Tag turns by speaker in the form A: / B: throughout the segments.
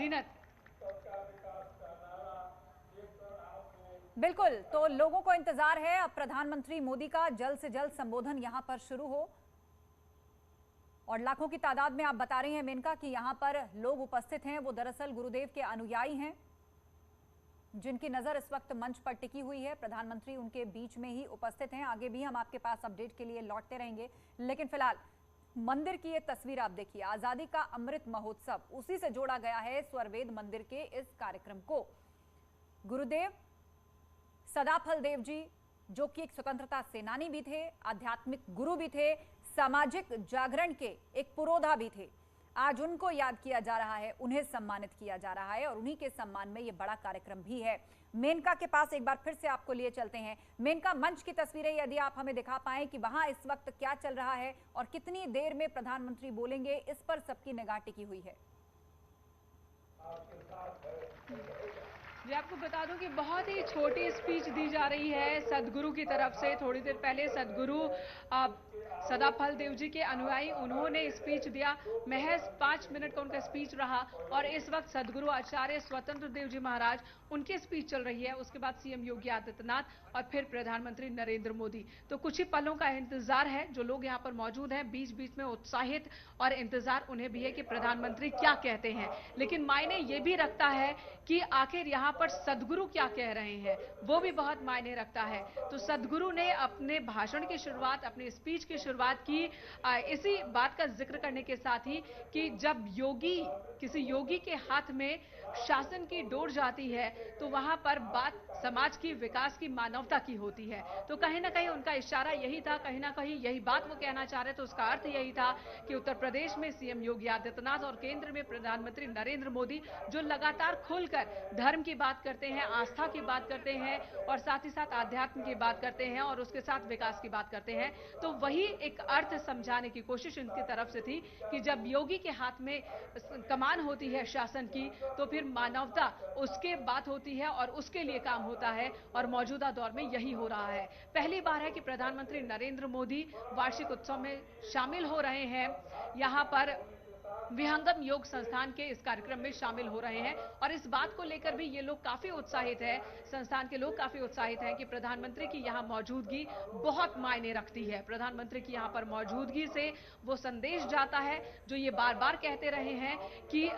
A: जीनत।
B: बिल्कुल, तो लोगों को इंतजार है अब प्रधानमंत्री मोदी का जल्द से जल्द संबोधन यहां पर शुरू हो, और लाखों की तादाद में आप बता रही हैं मेनका कि यहां पर लोग उपस्थित हैं। वो दरअसल गुरुदेव के अनुयायी हैं जिनकी नजर इस वक्त मंच पर टिकी हुई है। प्रधानमंत्री उनके बीच में ही उपस्थित हैं। आगे भी हम आपके पास अपडेट के लिए लौटते रहेंगे, लेकिन फिलहाल मंदिर की ये तस्वीर आप देखिए। आजादी का अमृत महोत्सव, उसी से जोड़ा गया है स्वरवेद मंदिर के इस कार्यक्रम को। गुरुदेव सदाफल देव जी, जो कि एक स्वतंत्रता सेनानी भी थे, आध्यात्मिक गुरु भी थे, सामाजिक जागरण के एक पुरोधा भी थे, आज उनको याद किया जा रहा है, उन्हें सम्मानित किया जा रहा है, और उन्हीं के सम्मान में यह बड़ा कार्यक्रम भी है। मेनका के पास एक बार फिर से आपको लिए चलते हैं। मेनका, मंच की तस्वीरें यदि आप हमें दिखा पाएं कि वहां इस वक्त क्या चल रहा है और कितनी देर में प्रधानमंत्री बोलेंगे, इस पर सबकी निगाह टिकी हुई है।
A: जी, आपको बता दूं कि बहुत ही छोटी स्पीच दी जा रही है सदगुरु की तरफ से। थोड़ी देर पहले सदगुरु सदाफल देव जी के अनुयायी उन्होंने स्पीच दिया। महज 5 मिनट का उनका स्पीच रहा, और इस वक्त सदगुरु आचार्य स्वतंत्र देव जी महाराज, उनकी स्पीच चल रही है। उसके बाद सीएम योगी आदित्यनाथ और फिर प्रधानमंत्री नरेंद्र मोदी। तो कुछ ही पलों का इंतजार है। जो लोग यहाँ पर मौजूद हैं बीच बीच में उत्साहित और इंतजार उन्हें भी है कि प्रधानमंत्री क्या कहते हैं। लेकिन मायने ये भी रखता है कि आखिर यहाँ पर सदगुरु क्या कह रहे हैं, वो भी बहुत मायने रखता है। तो सदगुरु ने अपने भाषण की शुरुआत, अपने स्पीच की शुरुआत की इसी बात का जिक्र करने के साथ ही कि जब किसी योगी के हाथ में शासन की डोर जाती है तो वहां पर बात समाज की, विकास की, मानवता की होती है। तो कहीं ना कहीं उनका इशारा यही था, कहीं ना कहीं यही बात वो कहना चाह रहे थे। उसका अर्थ यही था कि उत्तर प्रदेश में सीएम योगी आदित्यनाथ और केंद्र में प्रधानमंत्री नरेंद्र मोदी जो लगातार खुलकर धर्म की बात करते हैं, आस्था की बात करते हैं, और साथ ही साथ आध्यात्म की बात करते हैं, और उसके साथ विकास की बात करते हैं। तो वही एक अर्थ समझाने की कोशिश इनकी तरफ से थी कि जब योगी के हाथ में कमान होती है शासन की, तो फिर मानवता उसके बात होती है और उसके लिए काम होता है, और मौजूदा दौर में यही हो रहा है। पहली बार है कि प्रधानमंत्री नरेंद्र मोदी वार्षिक उत्सव में शामिल हो रहे हैं। यहां पर विहंगम योग संस्थान के इस कार्यक्रम में शामिल हो रहे हैं, और इस बात को लेकर भी ये लोग काफी उत्साहित हैं। संस्थान के लोग काफी उत्साहित हैं कि प्रधानमंत्री की यहां मौजूदगी बहुत मायने रखती है। प्रधानमंत्री की यहां पर मौजूदगी से वो संदेश जाता है जो ये बार बार कहते रहे हैं कि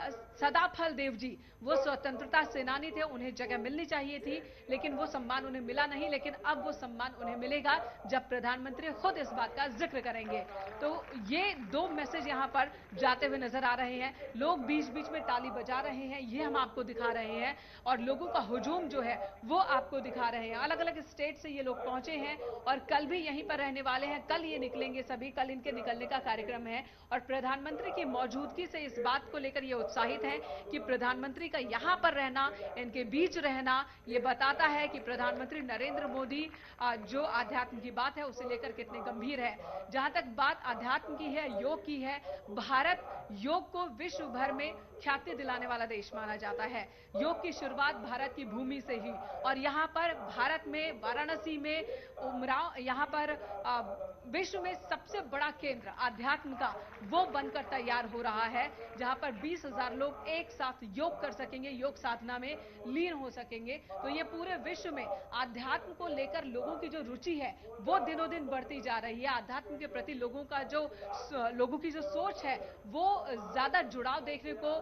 A: सदाफल देव जी वो स्वतंत्रता सेनानी थे, उन्हें जगह मिलनी चाहिए थी, लेकिन वो सम्मान उन्हें मिला नहीं। लेकिन अब वो सम्मान उन्हें मिलेगा जब प्रधानमंत्री खुद इस बात का जिक्र करेंगे। तो ये दो मैसेज यहां पर जाते हुए नजर आ रहे हैं। लोग बीच बीच में ताली बजा रहे हैं, ये हम आपको दिखा रहे हैं, और लोगों का हुजूम जो है वो आपको दिखा रहे हैं। अलग अलग स्टेट से ये लोग पहुंचे हैं और कल भी यहीं पर रहने वाले हैं। कल ये निकलेंगे सभी, कल इनके निकलने का कार्यक्रम है, और प्रधानमंत्री की मौजूदगी से इस बात को लेकर ये उत्साहित हैं कि प्रधानमंत्री का यहां पर रहना, इनके बीच रहना, ये बताता है कि प्रधानमंत्री नरेंद्र मोदी जो आध्यात्म की बात है उसे लेकर कितने गंभीर है। जहां तक बात आध्यात्म की है, योग की है, भारत योग को विश्व भर में ख्याति दिलाने वाला देश माना जाता है। योग की शुरुआत भारत की भूमि से ही, और यहाँ पर भारत में वाराणसी में उमराव, यहाँ पर विश्व में सबसे बड़ा केंद्र आध्यात्म का वो बनकर तैयार हो रहा है, जहां पर 20,000 लोग एक साथ योग कर सकेंगे, योग साधना में लीन हो सकेंगे। तो ये पूरे विश्व में आध्यात्म को लेकर लोगों की जो रुचि है वो दिनों दिन बढ़ती जा रही है। आध्यात्म के प्रति लोगों की जो सोच है वो ज्यादा जुड़ाव देखने को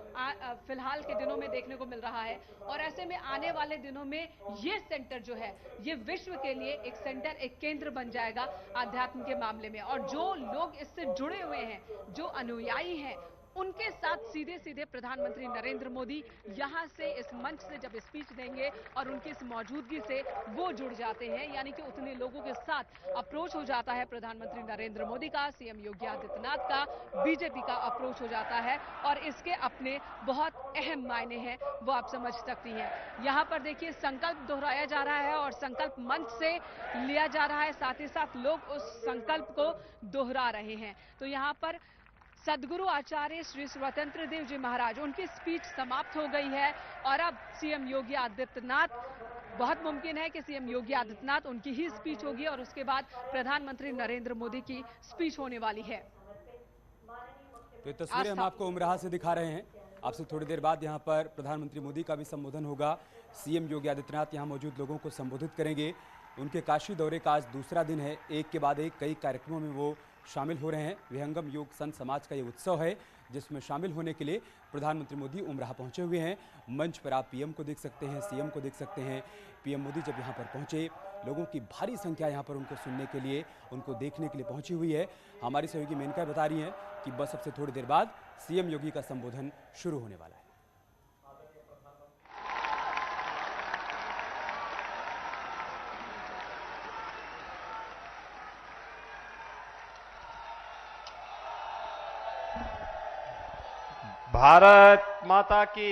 A: फिलहाल के दिनों में देखने को मिल रहा है। और ऐसे में आने वाले दिनों में ये सेंटर जो है ये विश्व के लिए एक सेंटर, एक केंद्र बन जाएगा आध्यात्म के मामले में। और जो लोग इससे जुड़े हुए हैं, जो अनुयायी हैं, उनके साथ सीधे सीधे प्रधानमंत्री नरेंद्र मोदी यहां से इस मंच से जब स्पीच देंगे और उनकी इस मौजूदगी से वो जुड़ जाते हैं, यानी कि उतने लोगों के साथ अप्रोच हो जाता है प्रधानमंत्री नरेंद्र मोदी का, सीएम योगी आदित्यनाथ का, बीजेपी का अप्रोच हो जाता है, और इसके अपने बहुत अहम मायने हैं, वो आप समझ सकती हैं। यहाँ पर देखिए संकल्प दोहराया जा रहा है और संकल्प मंच से लिया जा रहा है, साथ ही साथ लोग उस संकल्प को दोहरा रहे हैं। तो यहाँ पर सदगुरु आचार्य श्री स्वतंत्र देव जी महाराज, उनकी स्पीच समाप्त हो गई है, और अब सीएम योगी आदित्यनाथ, बहुत मुमकिन है कि सीएम योगी आदित्यनाथ उनकी ही स्पीच होगी, और उसके बाद प्रधानमंत्री नरेंद्र मोदी की स्पीच होने वाली है।
C: तो ये तस्वीरें हम आपको उमराह से दिखा रहे हैं। आपसे थोड़ी देर बाद यहाँ पर प्रधानमंत्री मोदी का भी संबोधन होगा। सीएम योगी आदित्यनाथ यहाँ मौजूद लोगों को संबोधित करेंगे। उनके काशी दौरे का आज दूसरा दिन है। एक के बाद एक कई कार्यक्रमों में वो शामिल हो रहे हैं। विहंगम योग संत समाज का ये उत्सव है जिसमें शामिल होने के लिए प्रधानमंत्री मोदी उमराह पहुंचे हुए हैं। मंच पर आप पीएम को देख सकते हैं, सीएम को देख सकते हैं। पीएम मोदी जब यहाँ पर पहुंचे, लोगों की भारी संख्या यहाँ पर उनको सुनने के लिए, उनको देखने के लिए पहुंची हुई है। हमारी सहयोगी मेनका बता रही हैं कि बस अब से थोड़ी देर बाद सीएम योगी का संबोधन शुरू होने वाला है।
D: भारत माता की